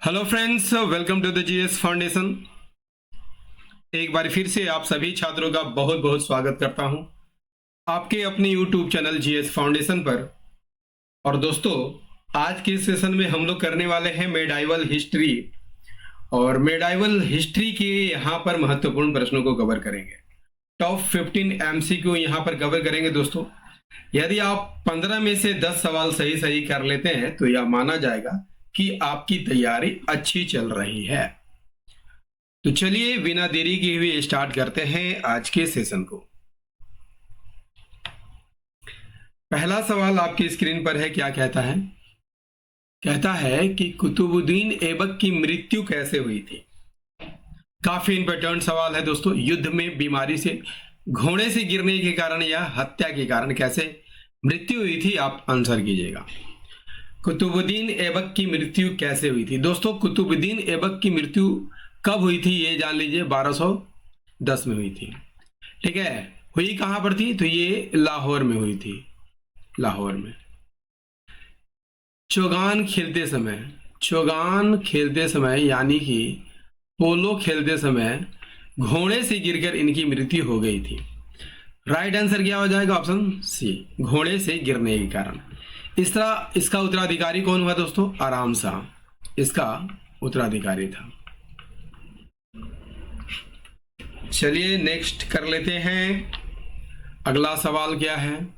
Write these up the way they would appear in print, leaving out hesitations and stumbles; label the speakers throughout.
Speaker 1: Hello friends, welcome to the GS foundation. एक बार फिर से आप सभी छात्रों का बहुत बहुत स्वागत करता हूं आपके अपने यूट्यूब चैनल जीएस फाउंडेशन पर। और दोस्तों, आज के सेशन में हम लोग करने वाले हैं मेडाइवल हिस्ट्री, और मेडाइवल हिस्ट्री के यहाँ पर महत्वपूर्ण प्रश्नों को कवर करेंगे। टॉप 15 एमसीक्यू यहाँ पर कवर करेंगे दोस्तों। यदि आप 15 में से 10 सवाल सही कर लेते हैं तो यह माना जाएगा कि आपकी तैयारी अच्छी चल रही है। तो चलिए बिना देरी किए हुए स्टार्ट करते हैं आज के सेशन को। पहला सवाल आपकी स्क्रीन पर है। क्या कहता है? कहता है कि कुतुबुद्दीन ऐबक की मृत्यु कैसे हुई थी। काफी इंपॉर्टेंट सवाल है दोस्तों। युद्ध में बीमारी से, घोड़े से गिरने के कारण या हत्या के कारण कैसे मृत्यु हुई थी, आप आंसर कीजिएगा। कुतुबुद्दीन ऐबक की मृत्यु कैसे हुई थी? दोस्तों, कुतुबुद्दीन ऐबक की मृत्यु कब हुई थी ये जान लीजिए। 1210 में हुई थी। ठीक है, हुई कहां पर थी? तो ये लाहौर में हुई थी। लाहौर में चौगान खेलते समय यानी कि पोलो खेलते समय घोड़े से गिरकर इनकी मृत्यु हो गई थी। राइट आंसर क्या हो जाएगा? ऑप्शन सी, घोड़े से गिरने के कारण। इस तरह इसका उत्तराधिकारी कौन हुआ दोस्तों? आराम शाह इसका उत्तराधिकारी था। चलिए नेक्स्ट कर लेते हैं। अगला सवाल क्या है?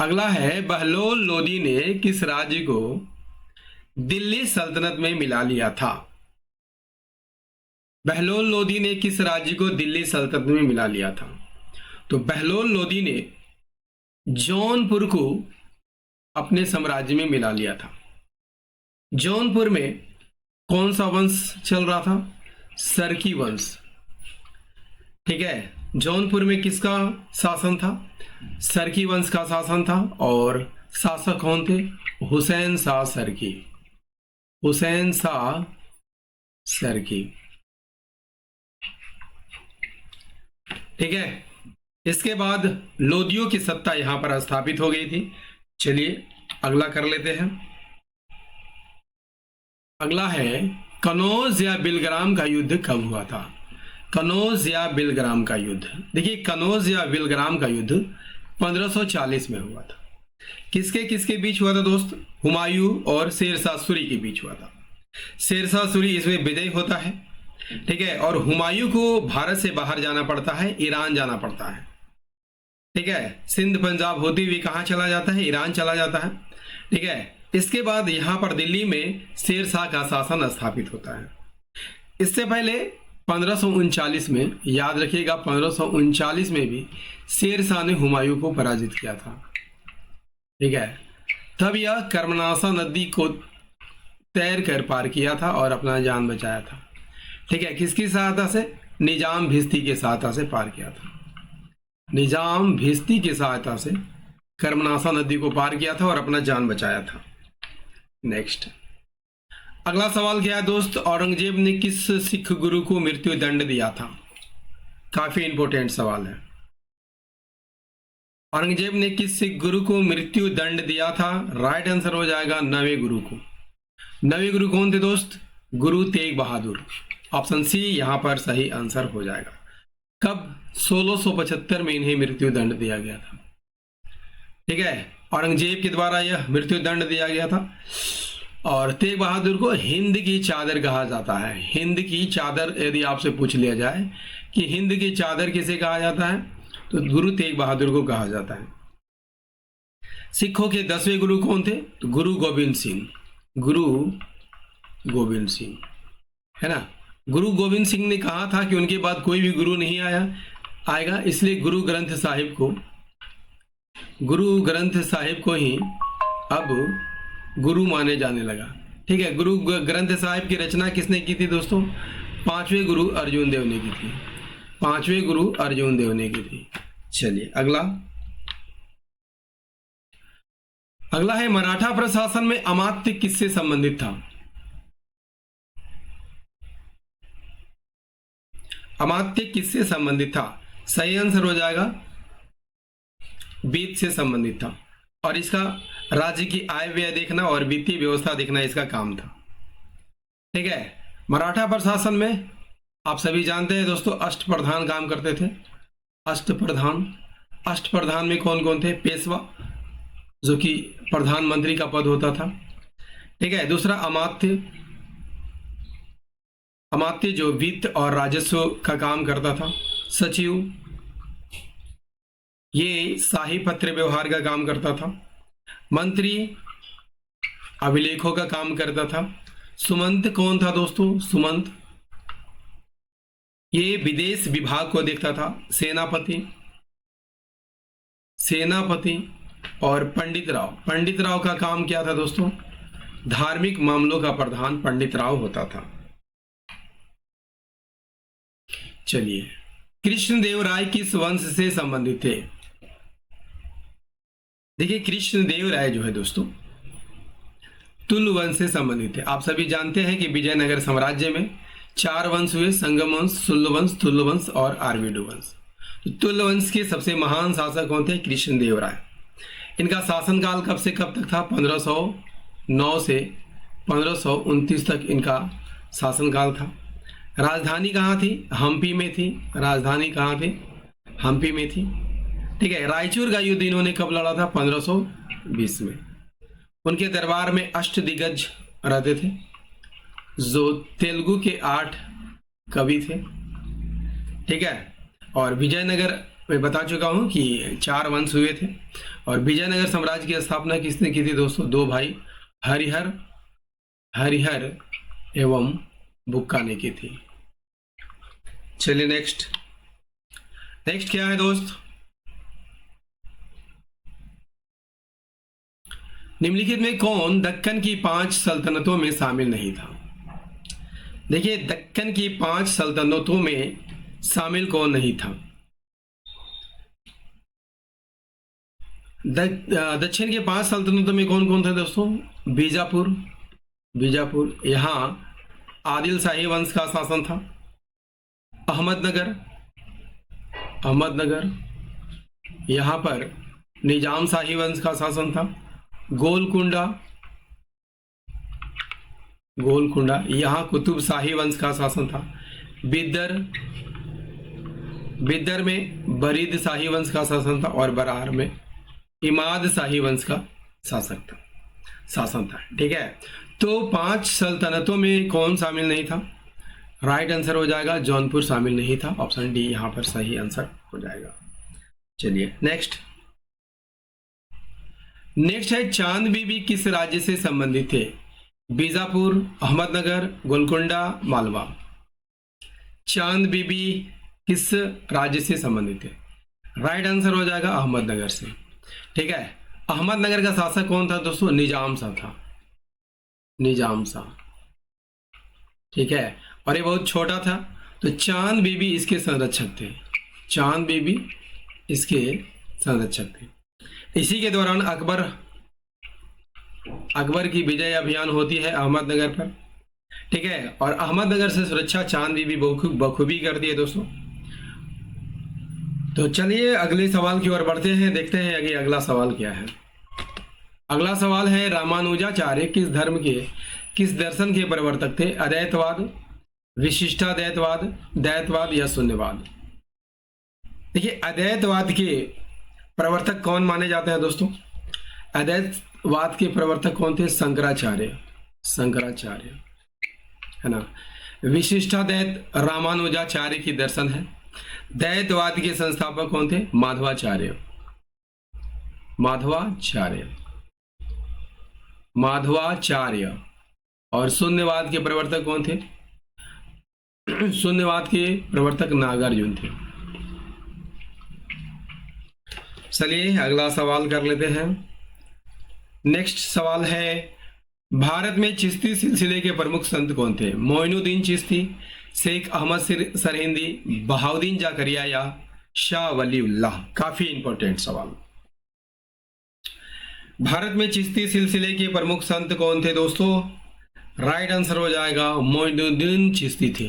Speaker 1: अगला है, बहलोल लोदी ने किस राज्य को दिल्ली सल्तनत में मिला लिया था? बहलोल लोदी ने किस राज्य को दिल्ली सल्तनत में मिला लिया था? तो बहलोल लोदी ने जौनपुर को अपने साम्राज्य में मिला लिया था। जौनपुर में कौन सा वंश चल रहा था? सरकी वंश। ठीक है, जौनपुर में किसका शासन था? सरकी वंश का शासन था। और शासक कौन थे? हुसैन शाह सरकी। हुसैन शाह सरकी। ठीक है, इसके बाद लोदियों की सत्ता यहां पर स्थापित हो गई थी। चलिए अगला कर लेते हैं। अगला है, कनौज या बिलग्राम का युद्ध कब हुआ था? कनौज या बिलग्राम का युद्ध। देखिए, कनौज या बिलग्राम का युद्ध 1540 में हुआ था। किसके किसके बीच हुआ था दोस्त? हुमायूं और शेरशाह सूरी के बीच हुआ था। शेरशाह सूरी इसमें विजयी होता है। ठीक है, और हुमायूं को भारत से बाहर जाना पड़ता है, ईरान जाना पड़ता है। ठीक है, सिंध पंजाब होते हुए कहां चला जाता है? ईरान चला जाता है। ठीक है, इसके बाद यहां पर दिल्ली में शेरशाह का शासन स्थापित होता है। इससे पहले 1539 में, याद रखिएगा, 1539 में भी शेरशाह ने हुमायूं को पराजित किया था। ठीक है, तब यह कर्मनाशा नदी को तैर कर पार किया था और अपना जान बचाया था। ठीक है, किसकी सहायता से? निजाम भिस्ती की सहायता से पार किया था। निजाम भिस्ती की सहायता से कर्मनाशा नदी को पार किया था और अपना जान बचाया था। नेक्स्ट अगला सवाल क्या है दोस्त? औरंगजेब ने किस सिख गुरु को मृत्यु दंड दिया था? काफी इंपॉर्टेंट सवाल है। औरंगजेब ने किस सिख गुरु को मृत्यु दंड दिया था? राइट आंसर हो जाएगा नवे गुरु को। नवे गुरु कौन थे दोस्त? गुरु तेग बहादुर। ऑप्शन सी यहां पर सही आंसर हो जाएगा। कब? 1675 में इन्हें मृत्यु दंड दिया गया था। ठीक है, औरंगजेब के द्वारा यह मृत्यु दंड दिया गया था। और तेग बहादुर को हिंद की चादर कहा जाता है। हिंद की चादर, यदि आपसे पूछ लिया जाए कि हिंद की चादर किसे कहा जाता है, तो गुरु तेग बहादुर को कहा जाता है। सिखों के 10वें गुरु कौन थे? तो गुरु गोविंद सिंह। गुरु गोविंद सिंह, है ना। गुरु गोविंद सिंह ने कहा था कि उनके बाद कोई भी गुरु नहीं आएगा, इसलिए गुरु ग्रंथ साहिब को ही अब गुरु माने जाने लगा। ठीक है, गुरु ग्रंथ साहिब की रचना किसने की थी दोस्तों? 5वें गुरु अर्जुन देव ने की थी। 5वें गुरु अर्जुन देव ने की थी। चलिए अगला है, मराठा प्रशासन में अमात्य किससे संबंधित था? अमात्य किससे संबंधित था? सही आंसर हो जाएगा वित्त से संबंधित था। और इसका राज्य की आय व्यय देखना और वित्तीय व्यवस्था देखना इसका काम था। ठीक है। मराठा प्रशासन में आप सभी जानते हैं दोस्तों, अष्टप्रधान काम करते थे। अष्टप्रधान में कौन कौन थे? पेशवा, जो कि प्रधानमंत्री का पद होता था। ठीक है। दूसरा अमात्य जो वित्त और राजस्व का काम करता था। सचिव, ये शाही पत्र व्यवहार का काम करता था। मंत्री अभिलेखों का काम करता था। सुमंत कौन था दोस्तों? सुमंत ये विदेश विभाग को देखता था। सेनापति और पंडित राव का काम क्या था दोस्तों? धार्मिक मामलों का प्रधान पंडित राव होता था। चलिए, कृष्णदेव राय किस वंश से संबंधित थे? देखिए, कृष्णदेव राय जो है दोस्तों तुल वंश से संबंधित है। आप सभी जानते हैं कि विजयनगर साम्राज्य में 4 वंश हुए, संगम वंश, शुल्ल वंश, तुल वंश और आर्विडु वंश। तो तुल वंश के सबसे महान शासक कौन थे? कृष्णदेव राय। इनका शासनकाल कब से कब तक था? 1509 से 1529 तक इनका शासनकाल था। राजधानी कहाँ थी? हम्पी में थी। राजधानी कहाँ थी? हम्पी में थी। ठीक है। रायचूर का युद्ध इन्होंने कब लड़ा था? 1520 में। उनके दरबार में अष्टदिग्गज रहते थे, जो तेलुगु के 8 कवि थे। ठीक है। और विजयनगर मैं बता चुका हूं कि 4 वंश हुए थे। और विजयनगर साम्राज्य की स्थापना किसने की थी दोस्तों? 2 भाई हरिहर एवं बुक्का ने की थी। चलिए नेक्स्ट क्या है दोस्त? निम्नलिखित में कौन दक्कन की 5 सल्तनतों में शामिल नहीं था? देखिए, दक्कन की 5 सल्तनतों में शामिल कौन नहीं था? दक्षिण के 5 सल्तनतों में कौन कौन था दोस्तों? बीजापुर, यहाँ आदिल शाही वंश का शासन था। अहमदनगर, यहाँ पर निजाम शाही वंश का शासन था। गोलकुंडा, यहाँ कुतुब शाही वंश का शासन था। बिदर में बरीद शाही वंश का शासन था। और बरार में इमाद शाही वंश का शासन था। ठीक है। तो 5 सल्तनतों में कौन शामिल नहीं था? राइट आंसर हो जाएगा जौनपुर शामिल नहीं था। ऑप्शन डी यहाँ पर सही आंसर हो जाएगा। चलिए नेक्स्ट है, चांद बीबी किस राज्य से संबंधित थे? बीजापुर, अहमदनगर, गोलकुंडा, मालवा। चांद बीबी किस राज्य से संबंधित थे? राइट आंसर हो जाएगा अहमदनगर से। ठीक है। अहमदनगर का शासक कौन था दोस्तों? निजाम शाह। ठीक है। और ये बहुत छोटा था, तो चांद बीबी इसके संरक्षक थे। इसी के दौरान अकबर की विजय अभियान होती है अहमदनगर पर। ठीक है। और अहमदनगर से सुरक्षा चांद बीबी बखूबी करती है दोस्तों। तो चलिए अगले सवाल की ओर बढ़ते हैं, देखते हैं आगे अगला सवाल क्या है। अगला सवाल है, रामानुजाचार्य किस दर्शन के प्रवर्तक थे? अद्वैतवाद, विशिष्टाद्वैतवाद, द्वैतवाद या शून्यवाद? देखिए, अद्वैतवाद के प्रवर्तक कौन माने जाते हैं दोस्तों? अद्वैतवाद के प्रवर्तक कौन थे? शंकराचार्य है ना। विशिष्टाद्वैत रामानुजाचार्य की दर्शन है। द्वैतवाद के संस्थापक कौन थे? माधवाचार्य। और शून्यवाद के प्रवर्तक कौन थे? शून्यवाद के प्रवर्तक नागार्जुन थे। चलिए अगला सवाल कर लेते हैं। नेक्स्ट सवाल है, भारत में चिश्ती सिलसिले के प्रमुख संत कौन थे? मोइनुद्दीन चिश्ती, शेख अहमद सरहिंदी, बहाउद्दीन जाकरिया या शाह वलीउल्लाह? काफी इंपॉर्टेंट सवाल। भारत में चिश्ती सिलसिले के प्रमुख संत कौन थे दोस्तों? राइट आंसर हो जाएगा मोइनुद्दीन चिश्ती थे।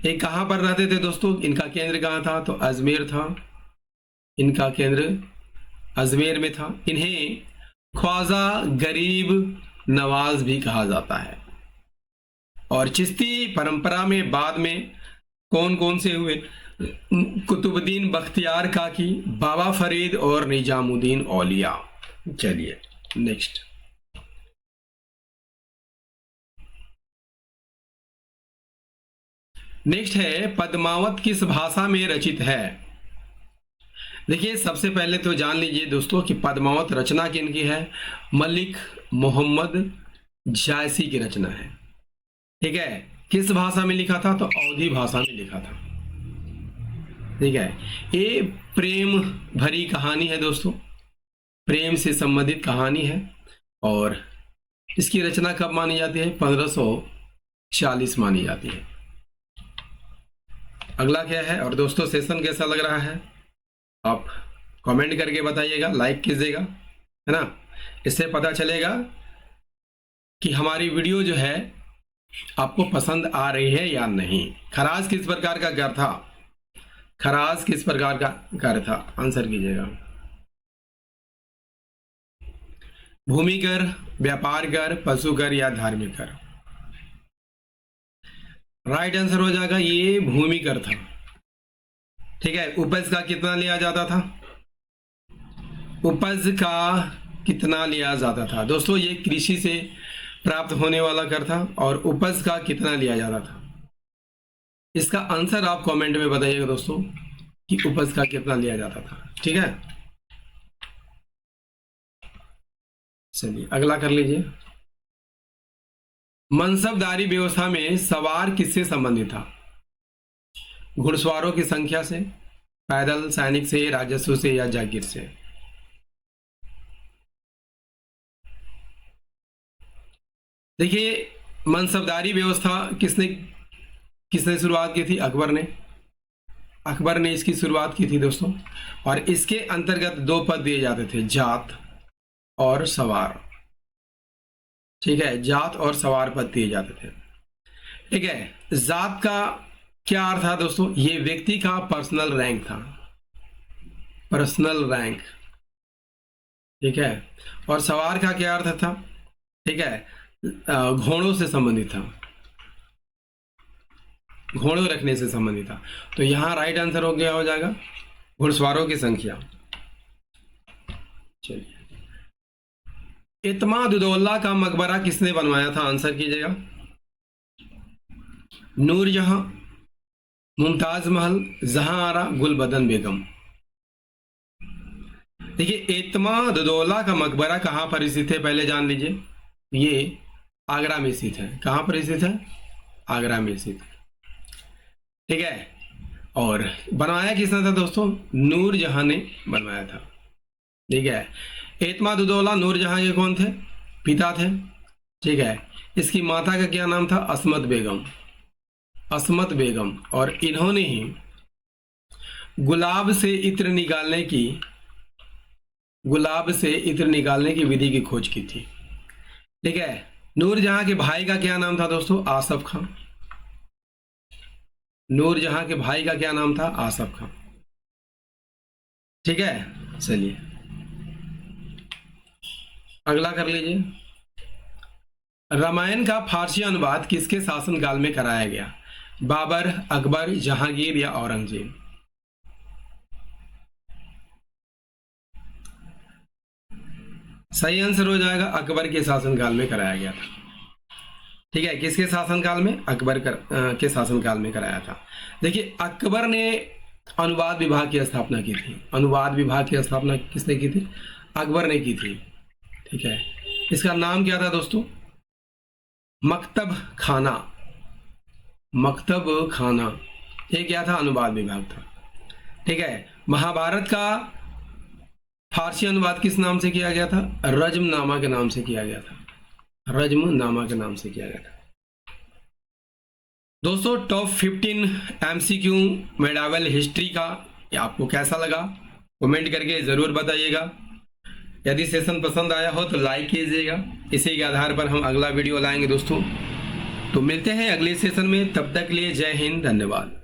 Speaker 1: ये कहां पर रहते थे दोस्तों? इनका केंद्र कहां था? तो अजमेर था। इनका केंद्र अजमेर में था। इन्हें ख्वाजा गरीब नवाज भी कहा जाता है। और चिश्ती परंपरा में बाद में कौन कौन से हुए? कुतुबुद्दीन बख्तियार काकी, बाबा फरीद और निजामुद्दीन औलिया। चलिए नेक्स्ट। नेक्स्ट है पद्मावत किस भाषा में रचित है? देखिए सबसे पहले तो जान लीजिए दोस्तों कि पद्मावत रचना किनकी है? मलिक मोहम्मद जायसी की रचना है। ठीक है, किस भाषा में लिखा था? तो अवधी भाषा में लिखा था। ठीक है, ये प्रेम भरी कहानी है दोस्तों, प्रेम से संबंधित कहानी है और इसकी रचना कब मानी जाती है? 1540 मानी जाती है। अगला क्या है? और दोस्तों सेशन कैसा लग रहा है आप कमेंट करके बताइएगा, लाइक कीजिएगा, है ना। इससे पता चलेगा कि हमारी वीडियो जो है आपको पसंद आ रही है या नहीं। खराज किस प्रकार का घर था? खराज किस प्रकार का घर था? आंसर कीजिएगा। भूमि कर, व्यापार कर, पशु कर या धार्मिक कर? राइट आंसर हो जाएगा ये भूमि कर था। ठीक है, उपज का कितना लिया जाता था? उपज का कितना लिया जाता था? दोस्तों ये कृषि से प्राप्त होने वाला कर था और उपज का कितना लिया जाता था? इसका आंसर आप कमेंट में बताइएगा दोस्तों कि उपज का कितना लिया जाता था। ठीक है, चलिए अगला कर लीजिए। मनसबदारी व्यवस्था में सवार किससे संबंधित था? घुड़सवारों की संख्या से, पैदल सैनिक से, राजस्व से या जागीर से? देखिए मनसबदारी व्यवस्था किसने शुरुआत की थी? अकबर ने। अकबर ने इसकी शुरुआत की थी दोस्तों और इसके अंतर्गत 2 पद दिए जाते थे, जात और सवार। ठीक है, जात और सवार पद दिए जाते थे। ठीक है, जात का क्या अर्थ था दोस्तों? ये व्यक्ति का पर्सनल रैंक था, पर्सनल रैंक। ठीक है, और सवार का क्या अर्थ था? ठीक है, घोड़ों से संबंधित था, घोड़ों रखने से संबंधित था। तो यहां राइट आंसर हो गया, हो जाएगा घुड़सवारों की संख्या। चलिए, इत्माद-उद-दौला का मकबरा किसने बनवाया था? आंसर कीजिएगा। नूरजहां, मुमताज महल, जहांआरा, गुलबदन बेगम? देखिए इत्माद-उद-दौला का मकबरा कहां पर स्थित है? पहले जान लीजिए, ये आगरा में स्थित है। कहां पर स्थित है? आगरा में स्थित है। ठीक है, और बनवाया किसने था दोस्तों? नूरजहां ने बनवाया था। ठीक है, इत्माद-उद-दौला नूरजहां के कौन थे? पिता थे। ठीक है, इसकी माता का क्या नाम था? असमत बेगम, असमत बेगम। और इन्होंने ही गुलाब से इत्र निकालने की विधि की खोज की थी। ठीक है, नूरजहां के भाई का क्या नाम था दोस्तों? आसफ खां। नूरजहां के भाई का क्या नाम था? आसफ खां। ठीक है, चलिए अगला कर लीजिए। रामायण का फारसी अनुवाद किसके शासनकाल में कराया गया? बाबर, अकबर, जहांगीर या औरंगजेब? सही आंसर हो जाएगा अकबर के शासनकाल में कराया गया था। ठीक है, किसके शासनकाल में? अकबर के शासनकाल में कराया था। देखिए अकबर ने अनुवाद विभाग की स्थापना की थी। अनुवाद विभाग की स्थापना किसने की थी? अकबर ने की थी। ठीक है, इसका नाम क्या था दोस्तों? मकतब खाना, मकतब खाना। ये क्या था? अनुवाद विभाग था। ठीक है, महाभारत का फारसी अनुवाद किस नाम से किया गया था? रज्मनामा के नाम से किया गया था। रज्मनामा के नाम से किया गया था। दोस्तों टॉप 15 एमसीक्यू मेडावल हिस्ट्री का आपको कैसा लगा कमेंट करके जरूर बताइएगा। यदि सेशन पसंद आया हो तो लाइक कीजिएगा। इसी के आधार पर हम अगला वीडियो लाएंगे दोस्तों। तो मिलते हैं अगले सेशन में, तब तक के लिए जय हिंद, धन्यवाद।